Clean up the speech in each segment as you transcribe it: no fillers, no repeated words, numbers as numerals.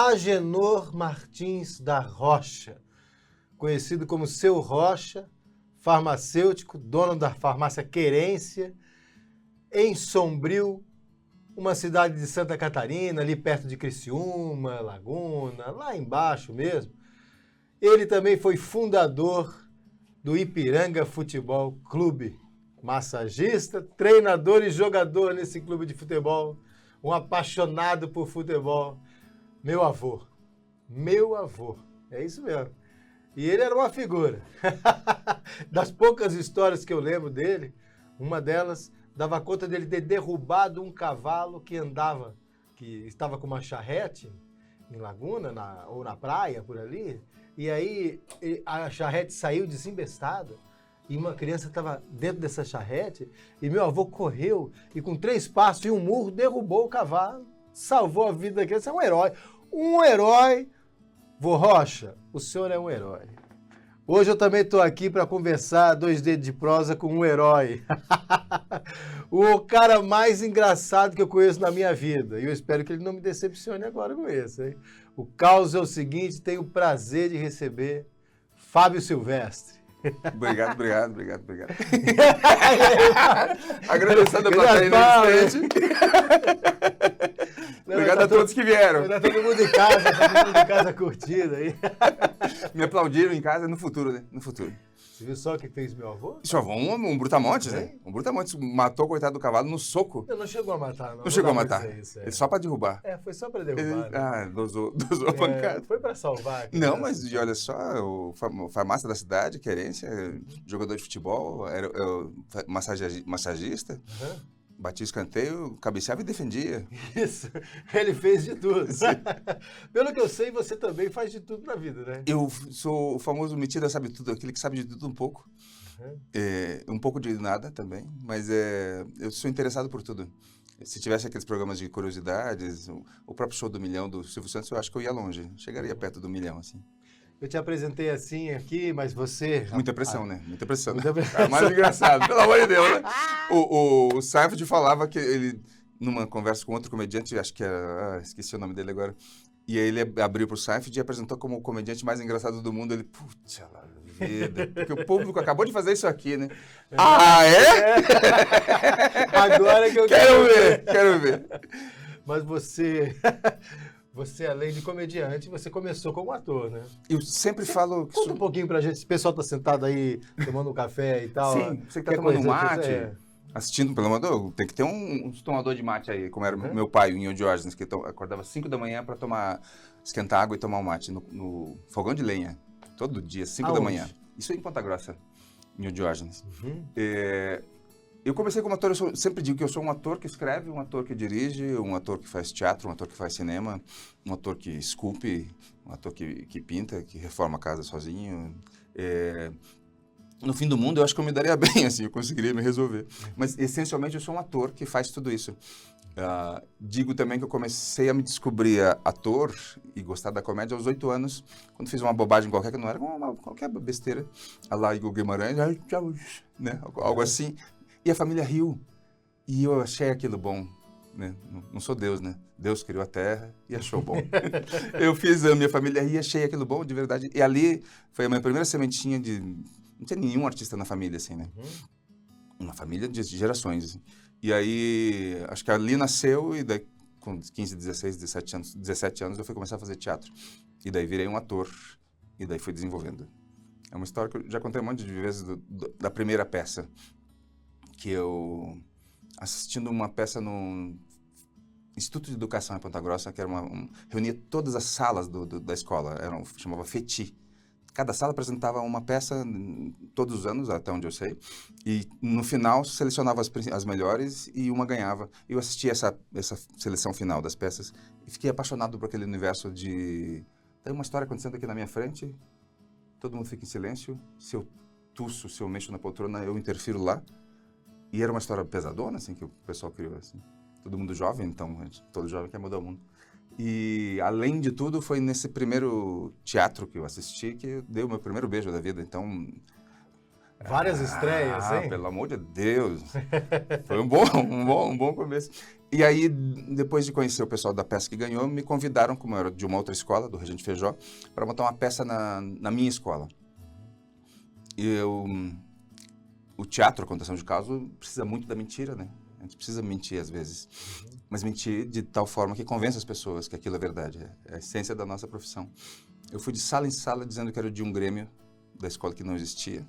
Agenor Martins da Rocha, conhecido como Seu Rocha, farmacêutico, dono da farmácia Querência, em Sombrio, uma cidade de Santa Catarina, ali perto de Criciúma, Laguna, lá embaixo mesmo. Ele também foi fundador do Ipiranga Futebol Clube, massagista, treinador e jogador nesse clube de futebol, um apaixonado por futebol. Meu avô, é isso mesmo. E ele era uma figura. Das poucas histórias que eu lembro dele, uma delas dava conta dele ter derrubado um cavalo que andava, que estava com uma charrete em Laguna, ou na praia, por ali, e aí a charrete saiu desembestada, e uma criança estava dentro dessa charrete, e meu avô correu, e com 3 passos e um murro, derrubou o cavalo, salvou a vida da criança. É um herói. Um herói. Vô Rocha, o senhor é um herói. Hoje eu também estou aqui para conversar 2 dedos de prosa com um herói. O cara mais engraçado que eu conheço na minha vida. E eu espero que ele não me decepcione agora com isso, hein? O caos é o seguinte, tenho o prazer de receber Fábio Silvestre. Obrigado. Agradecendo a plateia nesse instante. Obrigado a todos que vieram. Tá todo mundo em casa curtindo aí. Me aplaudiram em casa no futuro, né? No futuro. Você viu só o que fez meu avô? Seu avô, um brutamontes, né? Um brutamontes matou o coitado do cavalo no soco. Não chegou a matar, não. Não chegou a matar. Ele só pra derrubar. Foi só pra derrubar. Né? Dosou a pancada. Foi pra salvar. Aqui, não, né? mas olha só, o farmácia da cidade, Querência, jogador de futebol, era massagista. Uhum. Batia escanteio, cabeceava e defendia. Isso, ele fez de tudo. Pelo que eu sei, você também faz de tudo na vida, né? Eu sou o famoso metida sabe tudo, aquele que sabe de tudo um pouco. Uhum. Um pouco de nada também, mas eu sou interessado por tudo. Se tivesse aqueles programas de curiosidades, o próprio Show do Milhão do Silvio Santos, eu acho que eu ia longe. Chegaria perto do milhão, assim. Eu te apresentei assim aqui, mas você... Muita pressão, né? Muita pressão. É mais engraçado, pelo amor de Deus, né? O Seinfeld falava que ele, numa conversa com outro comediante, acho que era... esqueci o nome dele agora. E aí ele abriu pro Seinfeld e apresentou como o comediante mais engraçado do mundo. Ele, putz, ela vida. Porque o público acabou de fazer isso aqui, né? Ah, é? Agora que eu quero ver. Mas você, além de comediante, você começou como ator, né? Eu sempre falo... Conta um pouquinho pra gente. O pessoal tá sentado aí, tomando um café e tal. Sim, você que tá tomando um mate, assistindo, pelo amor, tem que ter um tomador de mate aí, como era meu pai, o Inho Diógenes, que acordava 5 da manhã para esquentar água e tomar um mate no fogão de lenha, todo dia, 5 da manhã. Isso em Ponta Grossa, Inho Diógenes. Uhum. Eu comecei como ator, eu sempre digo que eu sou um ator que escreve, um ator que dirige, um ator que faz teatro, um ator que faz cinema, um ator que esculpe, um ator que pinta, que reforma a casa sozinho. No fim do mundo, eu acho que eu me daria bem, assim, eu conseguiria me resolver. Mas, essencialmente, eu sou um ator que faz tudo isso. Digo também que eu comecei a me descobrir ator e gostar da comédia aos 8 anos, quando fiz uma bobagem qualquer, que não era qualquer besteira, a lá Igor Guimarães, né? Algo assim. E a família riu. E eu achei aquilo bom. Né? Não sou Deus, né? Deus criou a terra e achou bom. Eu fiz a minha família rir e achei aquilo bom, de verdade. E ali foi a minha primeira sementinha de... Não tinha nenhum artista na família, assim, né? Uma família de gerações, assim. E aí, acho que ali nasceu e daí, com 15, 16, 17 anos, eu fui começar a fazer teatro. E daí virei um ator. E daí fui desenvolvendo. É uma história que eu já contei um monte de vezes da primeira peça. Que eu, assistindo uma peça no Instituto de Educação em Ponta Grossa, que era reunia todas as salas da escola, chamava FETI. Cada sala apresentava uma peça todos os anos, até onde eu sei, e no final selecionava as melhores e uma ganhava. Eu assisti essa seleção final das peças e fiquei apaixonado por aquele universo de... Tem uma história acontecendo aqui na minha frente, todo mundo fica em silêncio, se eu tuço, se eu mexo na poltrona, eu interfiro lá. E era uma história pesadona, assim, que o pessoal criou, assim. Todo mundo jovem, então, todo jovem quer mudar o mundo. E, além de tudo, foi nesse primeiro teatro que eu assisti que eu dei o meu primeiro beijo da vida. Então, Várias estreias, hein? Pelo amor de Deus. Foi um bom começo. E aí, depois de conhecer o pessoal da peça que ganhou, me convidaram, como eu era de uma outra escola, do Regente Feijó, para montar uma peça na minha escola. O teatro, a contação de caso, precisa muito da mentira, né? A gente precisa mentir às vezes. Mas mentir de tal forma que convence as pessoas que aquilo é verdade. É a essência da nossa profissão. Eu fui de sala em sala dizendo que era de um grêmio da escola que não existia,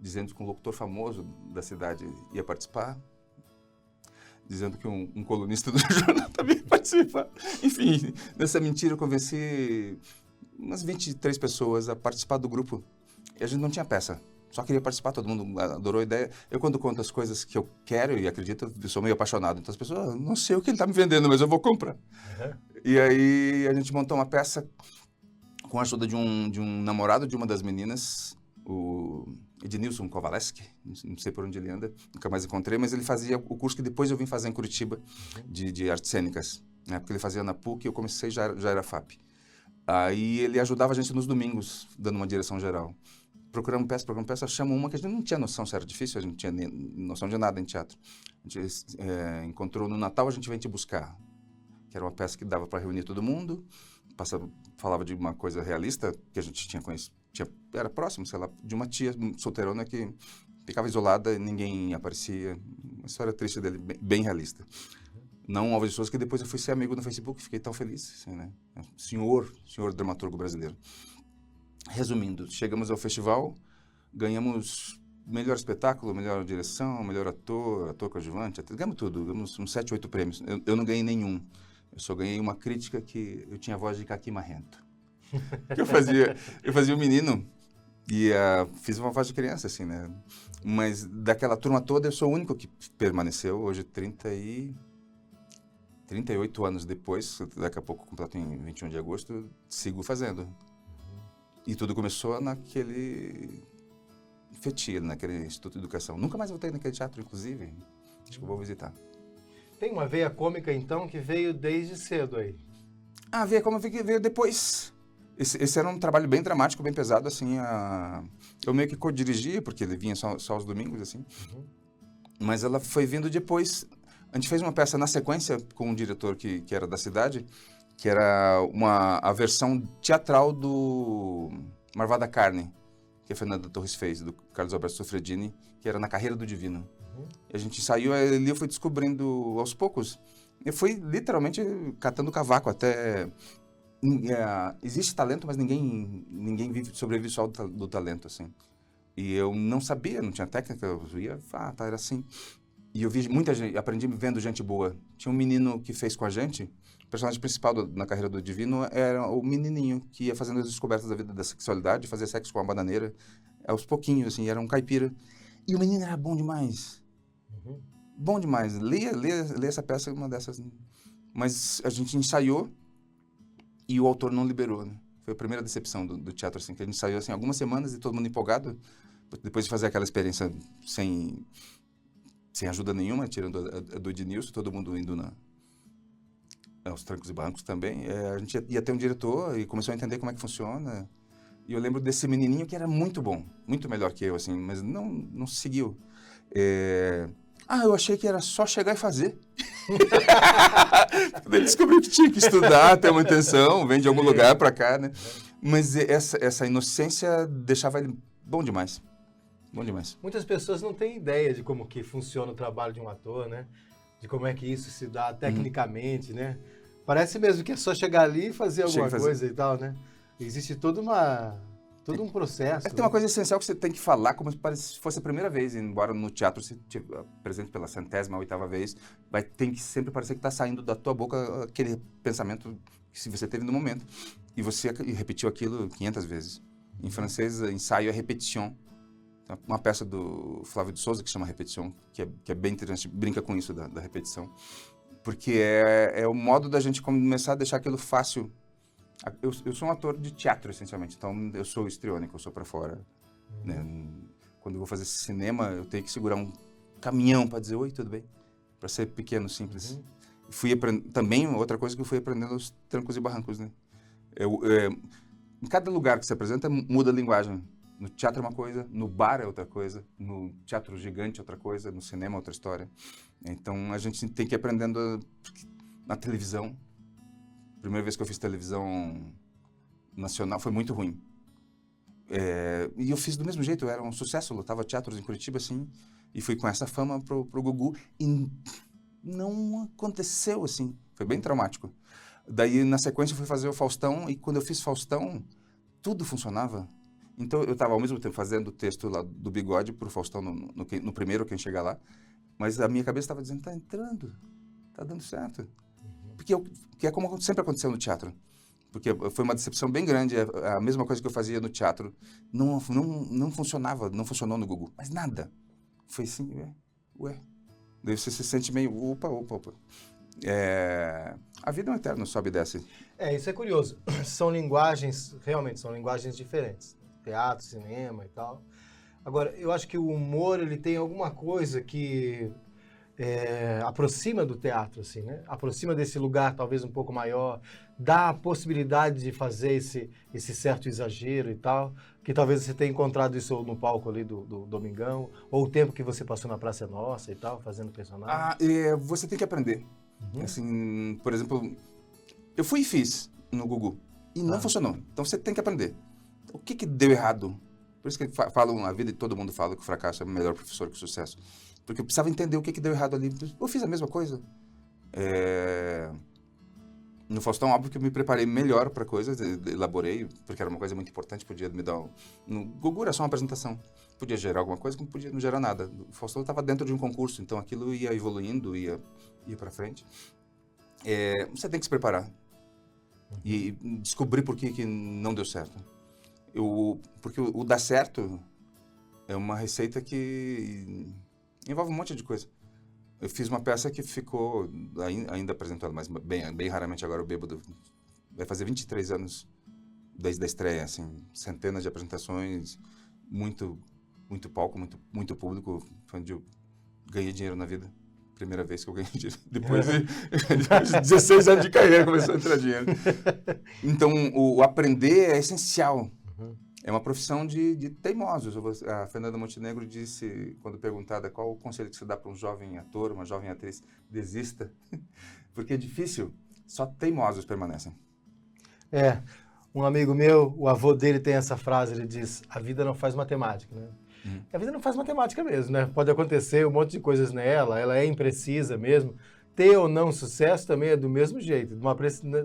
dizendo que um locutor famoso da cidade ia participar, dizendo que um colunista do jornal também ia participar. Enfim, nessa mentira eu convenci umas 23 pessoas a participar do grupo. E a gente não tinha peça, só queria participar, todo mundo adorou a ideia. Eu, quando conto as coisas que eu quero e acredito, eu sou meio apaixonado. Então as pessoas, não sei o que ele está me vendendo, mas eu vou comprar. E aí a gente montou uma peça com a ajuda de um namorado de uma das meninas, o Ednilson Kowaleski, não sei por onde ele anda, nunca mais encontrei, mas ele fazia o curso que depois eu vim fazer em Curitiba, de artes cênicas, né? Porque ele fazia na PUC e eu comecei, já era FAP. Aí ele ajudava a gente nos domingos, dando uma direção geral. Procuramos peça, achamos uma que a gente não tinha noção se era difícil, a gente não tinha noção de nada em teatro. A gente encontrou no Natal, a gente veio te buscar, que era uma peça que dava para reunir todo mundo, falava de uma coisa realista que a gente tinha conhecido, era próximo, sei lá, de uma tia solteirona que ficava isolada e ninguém aparecia. Uma história triste dele, bem realista. Não Alves de Souza, que depois eu fui ser amigo no Facebook, fiquei tão feliz, assim, né? Senhor dramaturgo brasileiro. Resumindo, chegamos ao festival, ganhamos melhor espetáculo, melhor direção, melhor ator coadjuvante, ganhamos tudo, ganhamos uns 7, 8 prêmios. Eu não ganhei nenhum. Eu só ganhei uma crítica que eu tinha a voz de Caqui Marrento. Eu fazia um menino e fiz uma voz de criança, assim, né? Mas daquela turma toda eu sou o único que permaneceu. Hoje, 38 anos depois, daqui a pouco completo em 21 de agosto, sigo fazendo. E tudo começou naquele FETIL, naquele Instituto de Educação. Nunca mais voltei naquele teatro, inclusive. Acho que eu vou visitar. Tem uma veia cômica, então, que veio desde cedo aí. A veia cômica veio depois. Esse era um trabalho bem dramático, bem pesado, assim. Eu meio que co-dirigia, porque ele vinha só aos domingos, assim. Mas ela foi vindo depois. A gente fez uma peça na sequência com um diretor que era da cidade, que era a versão teatral do Marvada Carne, que a Fernanda Torres fez, do Carlos Alberto Sofredini, que era Na Carreira do Divino. E a gente saiu ali, eu fui descobrindo aos poucos. Eu fui literalmente catando cavaco até... existe talento, mas ninguém sobrevive só do talento, assim. E eu não sabia, não tinha técnica, eu ia, era assim. E eu vi muita gente, aprendi vendo gente boa. Tinha um menino que fez com a gente, o personagem principal Na Carreira do Divino era o menininho que ia fazendo as descobertas da vida da sexualidade, fazia sexo com a bananeira, aos pouquinhos, assim, era um caipira. E o menino era bom demais. Bom demais. Leia essa peça, uma dessas. Mas a gente ensaiou e o autor não liberou, né? Foi a primeira decepção do teatro, assim, que a gente ensaiou, assim, algumas semanas e todo mundo empolgado, depois de fazer aquela experiência sem ajuda nenhuma, tirando a do Ednilson, todo mundo indo aos trancos e barrancos também. A gente ia ter um diretor e começou a entender como é que funciona. E eu lembro desse menininho que era muito bom, muito melhor que eu, assim, mas não seguiu. Eu achei que era só chegar e fazer. Ele descobriu que tinha que estudar, ter uma intenção, vem de algum lugar para cá, né? Mas essa inocência deixava ele bom demais. Bom demais. Muitas pessoas não têm ideia de como que funciona o trabalho de um ator, né? De como é que isso se dá tecnicamente, né? Parece mesmo que é só chegar ali e fazer alguma coisa e tal, né? Existe todo um processo. Tem uma coisa essencial que você tem que falar como se fosse a primeira vez, embora no teatro você te apresente pela 100ª, 8ª vez, tem que sempre parecer que está saindo da tua boca aquele pensamento que você teve no momento. E você repetiu aquilo 500 vezes. Em francês, ensaio é répétition. Uma peça do Flávio de Souza que chama Repetition, que é bem interessante, brinca com isso da repetição. Porque é o modo da gente começar a deixar aquilo fácil. Eu sou um ator de teatro, essencialmente, então eu sou histriônico, eu sou para fora. Né? Quando eu vou fazer cinema, eu tenho que segurar um caminhão para dizer oi, tudo bem? Para ser pequeno, simples. Fui também, outra coisa que eu fui aprendendo aos trancos e barrancos, né? Em cada lugar que se apresenta, muda a linguagem. No teatro é uma coisa, no bar é outra coisa, no teatro gigante é outra coisa, no cinema é outra história. Então a gente tem que ir aprendendo na televisão. A primeira vez que eu fiz televisão nacional foi muito ruim. E eu fiz do mesmo jeito, eu era um sucesso, eu lotava teatros em Curitiba, assim, e fui com essa fama pro Gugu, e não aconteceu, assim, foi bem traumático. Daí, na sequência, eu fui fazer o Faustão, e quando eu fiz Faustão, tudo funcionava. Então, eu estava ao mesmo tempo fazendo o texto lá do Bigode pro Faustão, no primeiro, quem chegar lá, mas a minha cabeça estava dizendo, tá entrando, tá dando certo. Porque é como sempre aconteceu no teatro. Porque foi uma decepção bem grande, a mesma coisa que eu fazia no teatro, não funcionava, não funcionou no Gugu, mas nada. Foi assim, ué. Daí você se sente meio, opa. A vida é um eterno, sobe e desce. Isso é curioso. São linguagens, realmente, são linguagens diferentes. Teatro, cinema e tal. Agora, eu acho que o humor, ele tem alguma coisa que aproxima do teatro, assim, né? Aproxima desse lugar talvez um pouco maior, dá a possibilidade de fazer esse certo exagero e tal, que talvez você tenha encontrado isso no palco ali do Domingão, ou o tempo que você passou na Praça é Nossa e tal, fazendo personagem. Você tem que aprender. Assim, por exemplo, eu fui e fiz no Gugu, e não funcionou. Então você tem que aprender. O que deu errado? Por isso que falam, a vida e todo mundo fala que o fracasso é o melhor professor que o sucesso. Porque eu precisava entender o que deu errado ali. Eu fiz a mesma coisa. No Faustão, óbvio que eu me preparei melhor para coisas, elaborei, porque era uma coisa muito importante, podia me dar... No Gugu era só uma apresentação. Podia gerar alguma coisa, como podia não gerar nada. O Faustão estava dentro de um concurso, então aquilo ia evoluindo, ia para frente. Você tem que se preparar. E descobrir por que não deu certo. Porque o dar certo é uma receita que envolve um monte de coisa. Eu fiz uma peça que ficou ainda apresentada, mas bem raramente agora o Bêbado. Vai fazer 23 anos desde a estreia, assim, centenas de apresentações, muito palco, muito público, foi onde eu ganhei dinheiro na vida. Primeira vez que eu ganhei dinheiro. Depois de 16 anos de carreira começou a entrar dinheiro. Então, o aprender é essencial. É uma profissão de teimosos. A Fernanda Montenegro disse, quando perguntada qual o conselho que você dá para um jovem ator, uma jovem atriz, desista. Porque é difícil, só teimosos permanecem. Um amigo meu, o avô dele tem essa frase, ele diz, a vida não faz matemática, né? A vida não faz matemática mesmo, né? Pode acontecer um monte de coisas nela, ela é imprecisa mesmo. Ter ou não sucesso também é do mesmo jeito.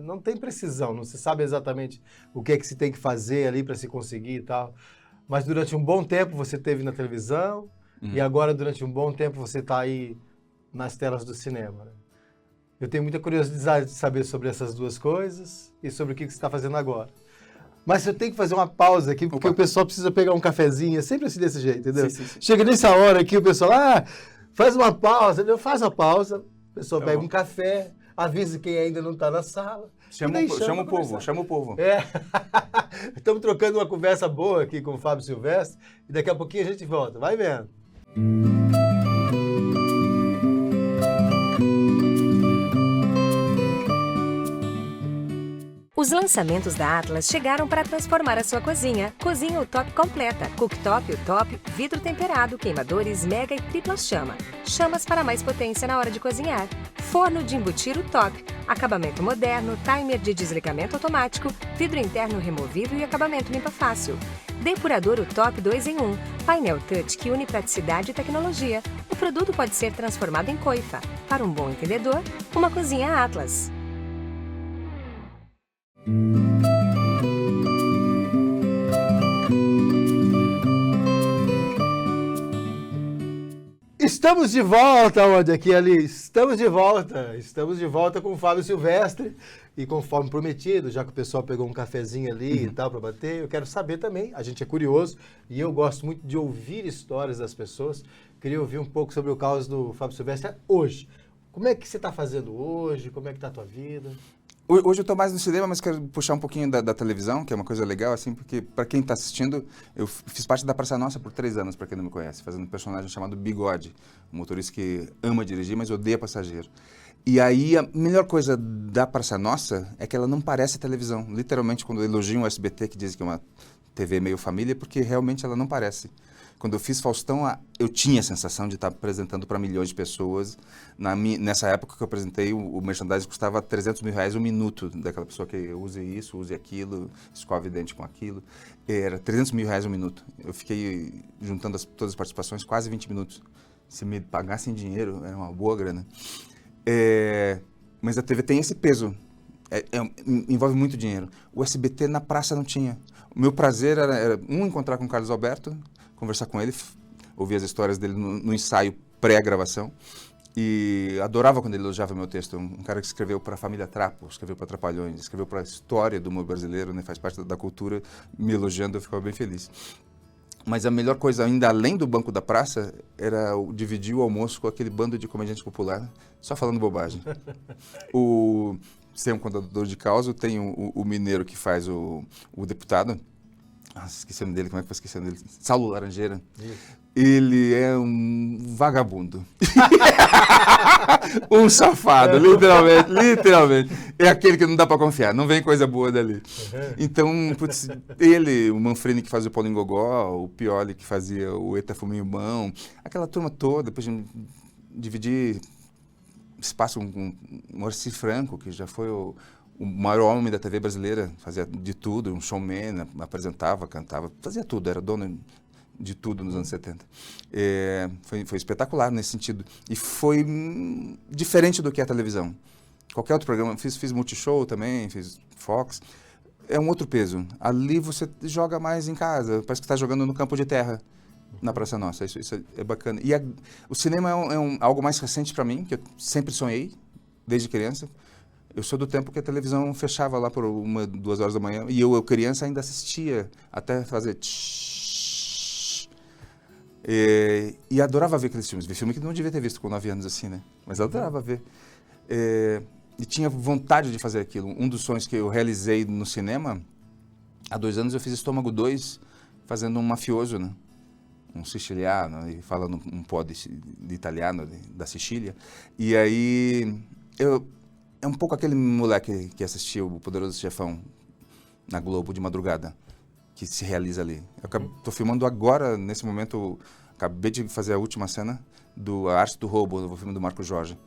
Não tem precisão, não se sabe exatamente o que é que se tem que fazer ali para se conseguir e tal. Mas durante um bom tempo você esteve na televisão e agora durante um bom tempo você está aí nas telas do cinema, né? Eu tenho muita curiosidade de saber sobre essas duas coisas e sobre o que você está fazendo agora. Mas eu tenho que fazer uma pausa aqui, porque o pessoal precisa pegar um cafezinho, é sempre assim desse jeito, entendeu? Sim. Chega nessa hora aqui, o pessoal, faz uma pausa, eu faço a pausa, o pessoal pega um café, avisa quem ainda não está na sala. Chama o povo. Estamos trocando uma conversa boa aqui com o Fábio Silvestre, e daqui a pouquinho a gente volta, vai vendo. Os lançamentos da Atlas chegaram para transformar a sua cozinha. Cozinha o top completa. Cooktop o top, vidro temperado, queimadores, mega e tripla chama. Chamas para mais potência na hora de cozinhar. Forno de embutir o top. Acabamento moderno, timer de desligamento automático, vidro interno removível e acabamento limpa fácil. Depurador o top 2 em 1. Painel touch que une praticidade e tecnologia. O produto pode ser transformado em coifa. Para um bom entendedor, uma cozinha Atlas. Estamos de volta, onde aqui ali? Estamos de volta com o Fábio Silvestre e conforme prometido, já que o pessoal pegou um cafezinho ali e tal para bater, eu quero saber também, a gente é curioso e eu gosto muito de ouvir histórias das pessoas, queria ouvir um pouco sobre o caos do Fábio Silvestre hoje. Como é que você está fazendo hoje? Como é que está a tua vida? Hoje eu estou mais no cinema, mas quero puxar um pouquinho da televisão, que é uma coisa legal, assim, porque para quem está assistindo, eu fiz parte da Praça Nossa por 3 anos, para quem não me conhece, fazendo um personagem chamado Bigode, um motorista que ama dirigir, mas odeia passageiro. E aí a melhor coisa da Praça Nossa é que ela não parece televisão. Literalmente, quando elogiam o SBT, que dizem que é uma TV meio família, porque realmente ela não parece. Quando eu fiz Faustão, eu tinha a sensação de estar apresentando para milhões de pessoas. Nessa época que eu apresentei, o merchandising custava R$300 mil um minuto, daquela pessoa que use isso, use aquilo, escove dente com aquilo. Era R$300 mil um minuto. Eu fiquei juntando todas as participações, quase 20 minutos. Se me pagassem dinheiro, era uma boa grana. Mas a TV tem esse peso. Envolve muito dinheiro. O SBT na praça não tinha. O meu prazer era encontrar com o Carlos Alberto, conversar com ele, ouvir as histórias dele no ensaio pré-gravação, e adorava quando ele elogiava meu texto. Um cara que escreveu para a família Trapo, escreveu para Trapalhões, escreveu para a história do humor brasileiro, né, faz parte da cultura, me elogiando, eu ficava bem feliz. Mas a melhor coisa, ainda além do banco da praça, era dividir o almoço com aquele bando de comediante popular, só falando bobagem. Tem um contador de causa, tem o mineiro que faz o deputado. Esqueci o nome dele, como é que eu esqueci o nome dele? Saulo Laranjeira. Isso. Ele é um vagabundo. Um safado, literalmente. É aquele que não dá pra confiar, não vem coisa boa dali. Então, putz, ele, o Manfrini que fazia o Paulinho Gogó, o Pioli que fazia o Eta Fuminho Bão, aquela turma toda, depois de dividir espaço com o Moacir Franco, que já foi o maior homem da TV brasileira, fazia de tudo, um showman, apresentava, cantava, fazia tudo, era dono de tudo nos anos 70. Foi espetacular nesse sentido. E foi diferente do que é a televisão. Qualquer outro programa, fiz Multishow também, fiz Fox, é um outro peso. Ali você joga mais em casa, parece que está jogando no campo de terra, na Praça Nossa, isso é bacana. E o cinema é algo mais recente para mim, que eu sempre sonhei, desde criança. Eu sou do tempo que a televisão fechava lá por 1, 2 horas da manhã, e eu criança, ainda assistia, até fazer tsh. E adorava ver aqueles filmes. Vi filme que não devia ter visto com 9 anos assim, né? Mas eu adorava ver. E tinha vontade de fazer aquilo. Um dos sonhos que eu realizei no cinema, há 2 anos eu fiz Estômago 2, fazendo um mafioso, né? Um siciliano, e falando um pó de italiano, da Sicília. E aí, é um pouco aquele moleque que assistiu o Poderoso Chefão na Globo de madrugada, que se realiza ali. Eu estou filmando agora, nesse momento, acabei de fazer a última cena do A Arte do Roubo, o filme do Marco Jorge.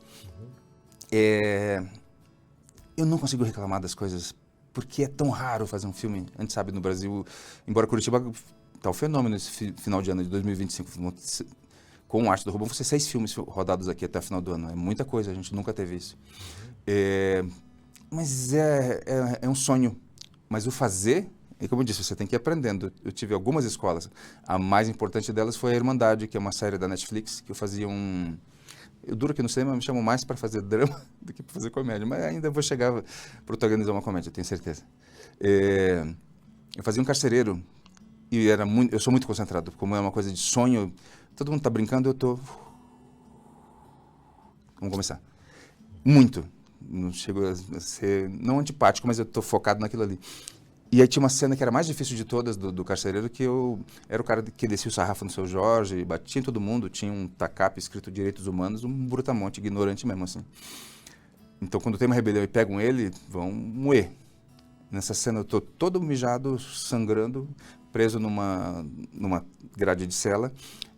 Eu não consigo reclamar das coisas, porque é tão raro fazer um filme. A gente sabe, no Brasil, embora Curitiba tá um fenômeno esse final de ano de 2025, com o Arte do Roubo, vão ser 6 filmes rodados aqui até o final do ano. É muita coisa, a gente nunca teve isso. Mas é um sonho. Mas o fazer, e como eu disse, você tem que ir aprendendo. Eu tive algumas escolas. A mais importante delas foi a Irmandade, que é uma série da Netflix, que eu fazia Eu duro que no cinema me chamam mais para fazer drama do que para fazer comédia, mas ainda vou chegar a protagonizar uma comédia, tenho certeza. Eu fazia um carcereiro, e eu sou muito concentrado, como é uma coisa de sonho, todo mundo está brincando, eu estou... Vamos começar. Muito. Não chego a ser, não antipático, mas eu estou focado naquilo ali. E aí tinha uma cena que era a mais difícil de todas do carcereiro, que eu era o cara que descia o sarrafo no Seu Jorge, batia em todo mundo, tinha um TACAP escrito Direitos Humanos, um brutamonte, ignorante mesmo, assim. Então, quando tem uma rebelião e pegam ele, vão moer. Nessa cena eu estou todo mijado, sangrando, preso numa grade de cela,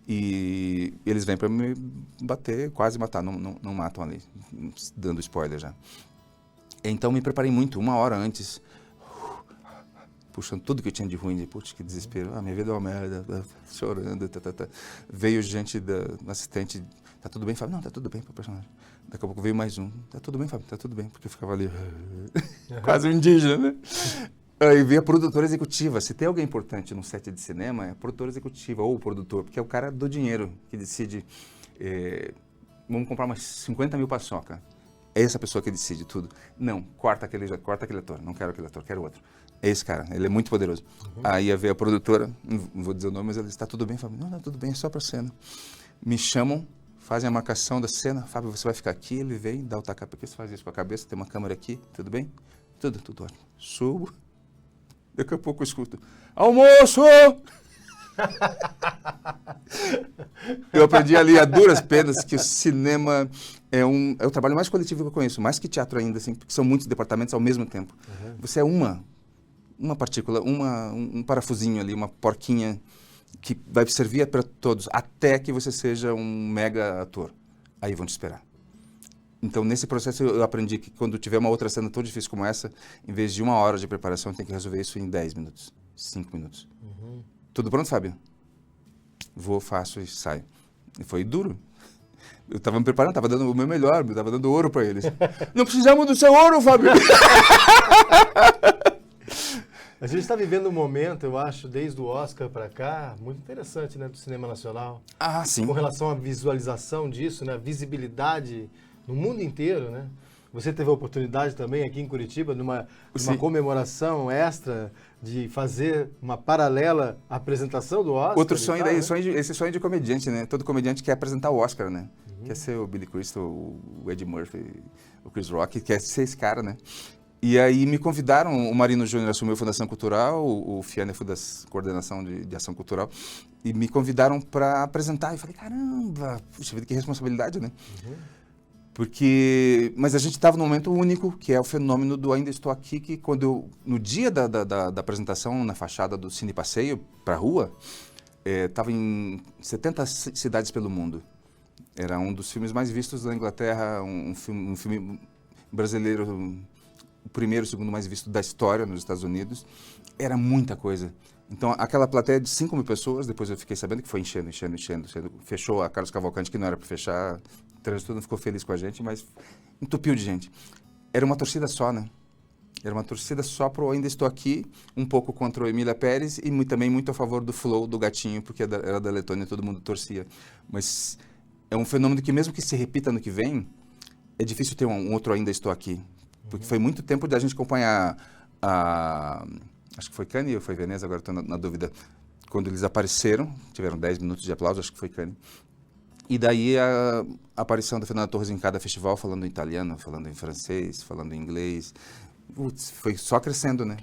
e eles vêm para me bater, quase matar, não matam ali, dando spoiler já. Então me preparei muito, 1 hora antes, puxando tudo que eu tinha de ruim, putz, que desespero, minha vida é uma merda, chorando, Veio gente da assistente, tá tudo bem, Fábio? Não, tá tudo bem pro personagem. Daqui a pouco veio mais um, tá tudo bem, Fábio? Tá tudo bem, porque eu ficava ali, quase um indígena, né? Aí veio a produtora executiva. Se tem alguém importante no set de cinema, é a produtora executiva ou o produtor, porque é o cara do dinheiro que decide, vamos comprar umas 50 mil paçoca. É essa pessoa que decide tudo. Não, corta aquele ator, não quero aquele ator, quero outro. É esse cara, ele é muito poderoso. Aí veio a produtora, não vou dizer o nome, mas ela disse, tá tudo bem, Fábio? Não, tudo bem, é só pra cena. Me chamam, fazem a marcação da cena, Fábio, você vai ficar aqui, ele vem, dá o tacape aqui, você faz isso com a cabeça, tem uma câmera aqui, tudo bem? Tudo ótimo. Subo. Daqui a pouco eu escuto, almoço! Eu aprendi ali a duras penas que o cinema é o trabalho mais coletivo que eu conheço, mais que teatro ainda, assim, porque são muitos departamentos ao mesmo tempo. Você é uma uma partícula, um parafusinho ali, uma porquinha que vai servir para todos, até que você seja um mega ator. Aí vão te esperar. Então, nesse processo, eu aprendi que quando tiver uma outra cena tão difícil como essa, em vez de 1 hora de preparação, tem que resolver isso em 10 minutos, 5 minutos. Tudo pronto, Fábio? Vou, faço e saio. E foi duro. Eu estava me preparando, estava dando o meu melhor, estava dando ouro para eles. Não precisamos do seu ouro, Fábio! A gente está vivendo um momento, eu acho, desde o Oscar para cá, muito interessante, né, do cinema nacional. Ah, sim. Com relação à visualização disso, né, visibilidade no mundo inteiro, né? Você teve a oportunidade também aqui em Curitiba, numa comemoração extra, de fazer uma paralela apresentação do Oscar. Outro sonho, tal, daí, né? esse sonho de comediante, né? Todo comediante quer apresentar o Oscar, né? Quer ser o Billy Crystal, o Eddie Murphy, o Chris Rock, quer ser esse cara, né? E aí me convidaram, o Marino Júnior assumiu a Fundação Cultural, o Fiane foi da Coordenação de Ação Cultural, e me convidaram para apresentar. E falei, caramba, puxa vida, que responsabilidade, né? Mas a gente estava num momento único, que é o fenômeno do Ainda Estou Aqui, que no dia da apresentação, na fachada do Cine Passeio, para a rua, estava em 70 cidades pelo mundo. Era um dos filmes mais vistos da Inglaterra, um filme brasileiro, o primeiro, o segundo mais visto da história nos Estados Unidos. Era muita coisa. Então, aquela plateia de 5 mil pessoas, depois eu fiquei sabendo que foi enchendo. Fechou a Carlos Cavalcante, que não era para fechar. O trânsito não ficou feliz com a gente, mas entupiu de gente. Era uma torcida só, né? Era uma torcida só pro Ainda Estou Aqui, um pouco contra o Emília Pérez e também muito a favor do Flow, do Gatinho, porque era da Letônia e todo mundo torcia. Mas é um fenômeno que mesmo que se repita no que vem, é difícil ter um outro Ainda Estou Aqui. Porque foi muito tempo de a gente acompanhar acho que foi Cannes ou foi Veneza, agora estou na dúvida. Quando eles apareceram, tiveram 10 minutos de aplauso, acho que foi Cannes. E daí a aparição da Fernanda Torres em cada festival, falando em italiano, falando em francês, falando em inglês. Putz, foi só crescendo, né?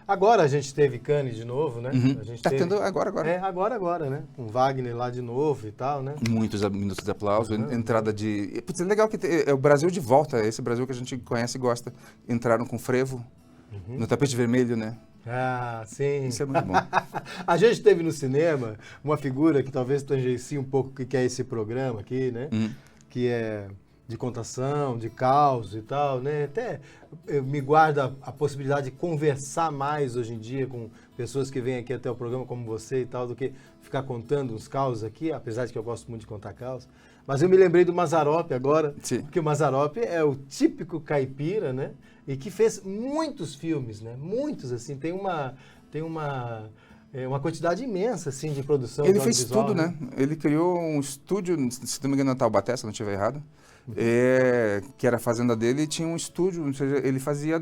Agora a gente teve Cannes de novo, né? A gente tendo agora. Agora, né? Com Wagner lá de novo e tal, né? Muitos minutos de aplauso, entrada de... Putz, é legal que é o Brasil de volta, esse Brasil que a gente conhece e gosta. Entraram com frevo, no tapete vermelho, né? Ah, sim. Isso é muito bom. A gente teve no cinema uma figura que talvez tangencie um pouco o que é esse programa aqui, né? Que é de contação, de caos e tal, né? Até me guarda a possibilidade de conversar mais hoje em dia com pessoas que vêm aqui até o programa como você e tal, do que ficar contando uns causos aqui, apesar de que eu gosto muito de contar causos. Mas eu me lembrei do Mazzaropi agora, porque o Mazzaropi é o típico caipira, né? E que fez muitos filmes, né? Muitos, assim, tem uma quantidade imensa, assim, de produção. Ele fez tudo, né? Ele criou um estúdio, se não me engano, na Taubaté, se não estiver errado, que era a fazenda dele, e tinha um estúdio, ou seja, ele fazia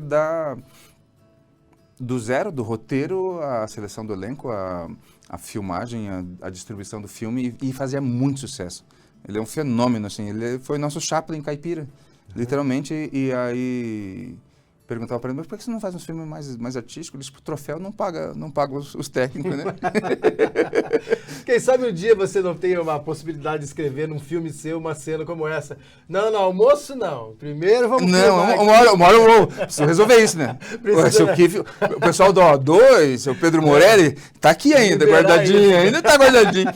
do zero, do roteiro, a seleção do elenco, a filmagem, a distribuição do filme, e fazia muito sucesso. Ele é um fenômeno, assim, ele foi nosso Chaplin caipira, literalmente, e aí perguntava para ele, mas por que você não faz um filme mais artístico? Ele disse, o troféu não paga os técnicos, né? Quem sabe um dia você não tenha uma possibilidade de escrever num filme seu uma cena como essa. Não, almoço não. Primeiro vamos... Não, uma hora eu vou. Preciso resolver isso, né? O pessoal do O2, o Pedro Morelli, tá aqui ainda, guardadinho. Ainda tá guardadinho.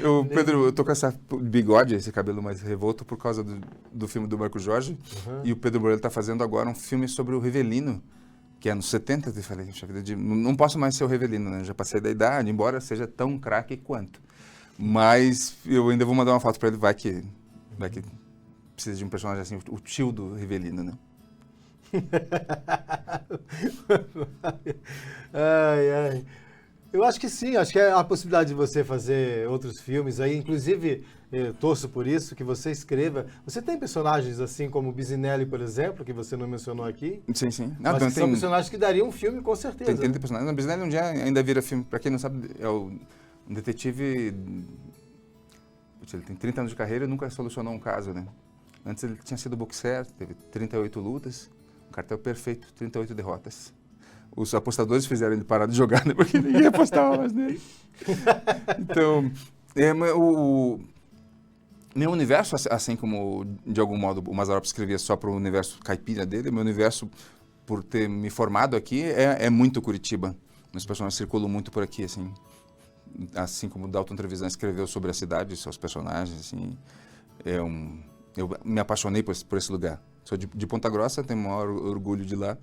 Eu tô com esse bigode, esse cabelo mais revolto por causa do filme do Marco Jorge. E o Pedro Morelli tá fazendo agora um filme sobre o Rivelino, que é nos 70, eu falei, não posso mais ser o Rivelino, né? Já passei da idade, embora seja tão craque quanto. Mas eu ainda vou mandar uma foto para ele, vai que precisa de um personagem assim, o tio do Rivelino, né? Ai. Eu acho que sim, acho que é a possibilidade de você fazer outros filmes aí, inclusive eu torço por isso, que você escreva. Você tem personagens assim como o Bisinelli, por exemplo, que você não mencionou aqui? Sim. Mas que são personagens que dariam um filme com certeza. Tem 30 personagens. O Bisinelli um dia ainda vira filme, para quem não sabe, é um detetive, ele tem 30 anos de carreira e nunca solucionou um caso, né? Antes ele tinha sido boxer, teve 38 lutas, um cartel perfeito, 38 derrotas. Os apostadores fizeram ele parar de jogar, né? Porque ninguém apostava mais nele. Então, meu universo, assim como de algum modo o Mazzaropi escrevia só para o universo caipira dele, meu universo por ter me formado aqui, é muito Curitiba. Meus personagens circulam muito por aqui, assim. Assim como o Dalton Trevisan escreveu sobre a cidade, seus personagens, assim. Eu me apaixonei por esse lugar. Sou de Ponta Grossa, tenho o maior orgulho de lá.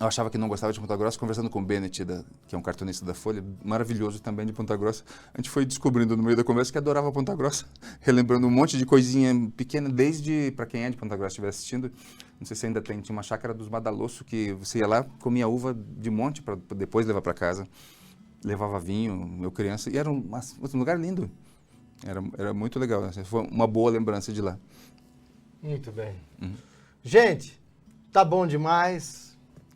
Eu achava que não gostava de Ponta Grossa, conversando com o Bennett, que é um cartunista da Folha, maravilhoso também de Ponta Grossa. A gente foi descobrindo no meio da conversa que adorava Ponta Grossa, relembrando um monte de coisinha pequena, desde, para quem é de Ponta Grossa estiver assistindo, não sei se ainda tem, tinha uma chácara dos Madalosso, que você ia lá, comia uva de monte para depois levar para casa. Levava vinho, eu criança, e era um lugar lindo. Era muito legal, assim, foi uma boa lembrança de lá. Muito bem. Gente, tá bom demais.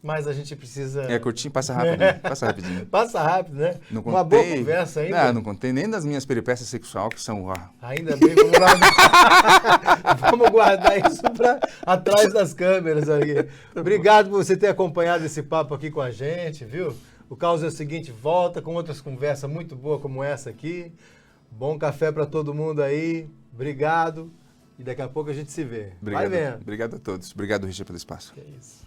Mas a gente precisa... É curtinho, passa rápido, né? Passa rapidinho. Passa rápido, né? Não contei, uma boa conversa ainda. Não contei nem das minhas peripécias sexuais, que são... Ainda bem, vamos guardar, vamos guardar isso para atrás das câmeras aí. Obrigado por você ter acompanhado esse papo aqui com a gente, viu? O Caos é o seguinte, volta com outras conversas muito boas como essa aqui. Bom café para todo mundo aí. Obrigado. E daqui a pouco a gente se vê. Obrigado, Vai vendo. Obrigado a todos. Obrigado, Richard, pelo espaço. Que é isso.